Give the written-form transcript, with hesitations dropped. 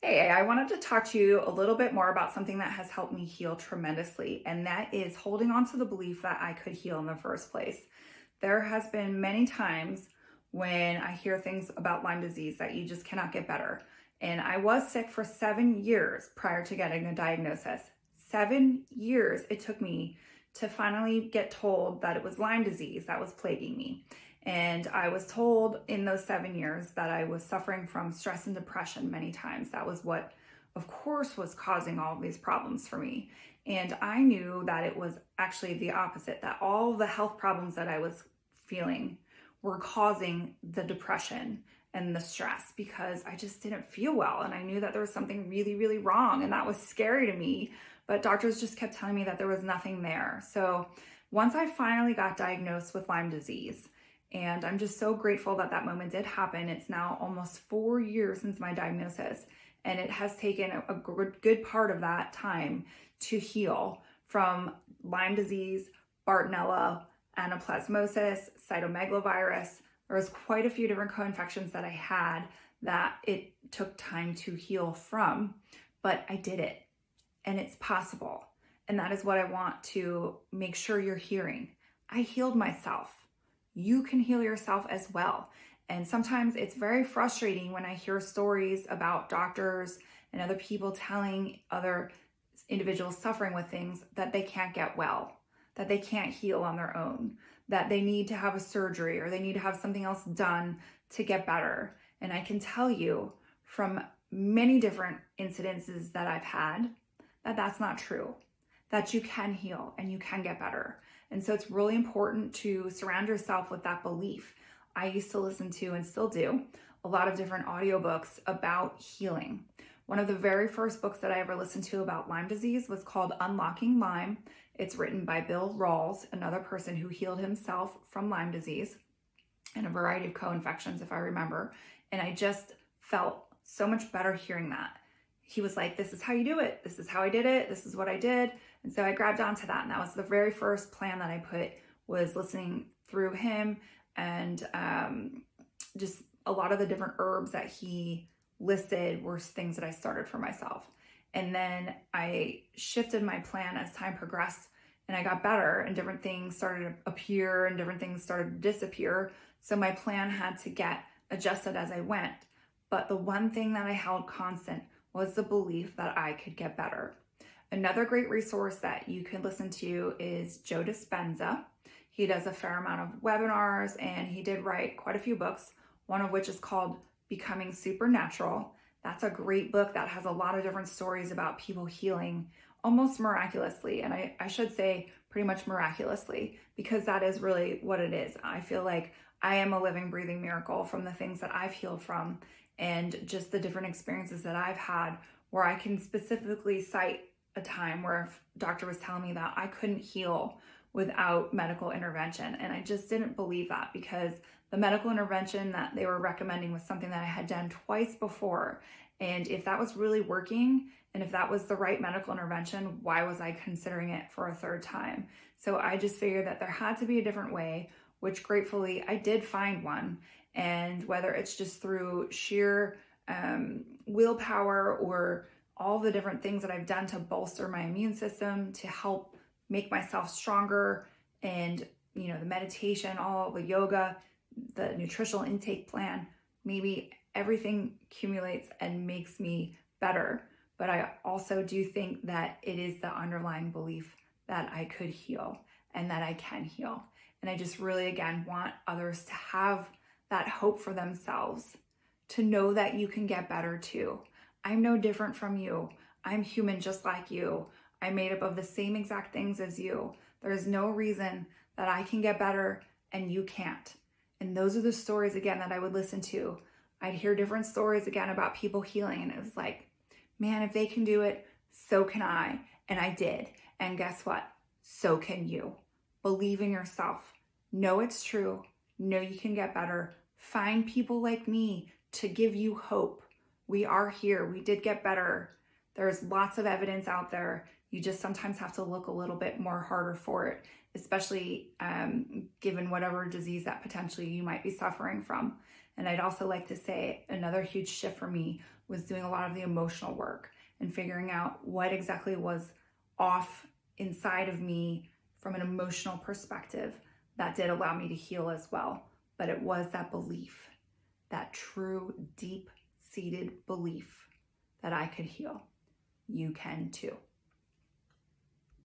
Hey, I wanted to talk to you a little bit more about something that has helped me heal tremendously, and that is holding on to the belief that I could heal in the first place. There has been many times when I hear things about Lyme disease that you just cannot get better. And I was sick for 7 years prior to getting a diagnosis. 7 years it took me to finally get told that it was Lyme disease that was plaguing me. And I was told in those 7 years that I was suffering from stress and depression many times. That was what, of course, was causing all of these problems for me. And I knew that it was actually the opposite, that all the health problems that I was feeling were causing the depression and the stress because I just didn't feel well. And I knew that there was something really, really wrong. And that was scary to me. But doctors just kept telling me that there was nothing there. So once I finally got diagnosed with Lyme disease, and I'm just so grateful that that moment did happen. It's now almost 4 years since my diagnosis, and it has taken a good part of that time to heal from Lyme disease, Bartonella, anaplasmosis, cytomegalovirus. There was quite a few different co-infections that I had that it took time to heal from, but I did it, and it's possible. And that is what I want to make sure you're hearing. I healed myself. You can heal yourself as well. And sometimes it's very frustrating when I hear stories about doctors and other people telling other individuals suffering with things that they can't get well, that they can't heal on their own, that they need to have a surgery or they need to have something else done to get better. And I can tell you from many different incidences that I've had that that's not true, that you can heal and you can get better. And so it's really important to surround yourself with that belief. I used to listen to, and still do, a lot of different audiobooks about healing. One of the very first books that I ever listened to about Lyme disease was called Unlocking Lyme. It's written by Bill Rawls, another person who healed himself from Lyme disease and a variety of co-infections, if I remember. And I just felt so much better hearing that. He was like, this is how you do it. This is how I did it. This is what I did. And so I grabbed onto that. And that was the very first plan that I put, was listening through him and just a lot of the different herbs that he listed were things that I started for myself. And then I shifted my plan as time progressed and I got better and different things started to appear and different things started to disappear. So my plan had to get adjusted as I went. But the one thing that I held constant was the belief that I could get better. Another great resource that you can listen to is Joe Dispenza. He does a fair amount of webinars and he did write quite a few books, one of which is called Becoming Supernatural. That's a great book that has a lot of different stories about people healing almost miraculously. And I should say pretty much miraculously, because that is really what it is. I feel like I am a living, breathing miracle from the things that I've healed from and just the different experiences that I've had, where I can specifically cite a time where a doctor was telling me that I couldn't heal without medical intervention. And I just didn't believe that, because the medical intervention that they were recommending was something that I had done twice before. And if that was really working, and if that was the right medical intervention, why was I considering it for a third time? So I just figured that there had to be a different way, which gratefully I did find one. And whether it's just through sheer willpower or all the different things that I've done to bolster my immune system, to help make myself stronger, and the meditation, all the yoga, the nutritional intake plan, maybe everything accumulates and makes me better. But I also do think that it is the underlying belief that I could heal and that I can heal. And I just really, again, want others to have that hope for themselves, to know that you can get better too. I'm no different from you. I'm human just like you. I'm made up of the same exact things as you. There's no reason that I can get better and you can't. And those are the stories, again, that I would listen to. I'd hear different stories, again, about people healing. And it was like, man, if they can do it, so can I. And I did. And guess what? So can you. Believe in yourself. Know it's true. Know you can get better. Find people like me to give you hope. We are here. We did get better. There's lots of evidence out there. You just sometimes have to look a little bit more harder for it, especially given whatever disease that potentially you might be suffering from. And I'd also like to say another huge shift for me was doing a lot of the emotional work and figuring out what exactly was off inside of me from an emotional perspective that did allow me to heal as well. But it was that belief, that true, deep-seated belief that I could heal. You can too.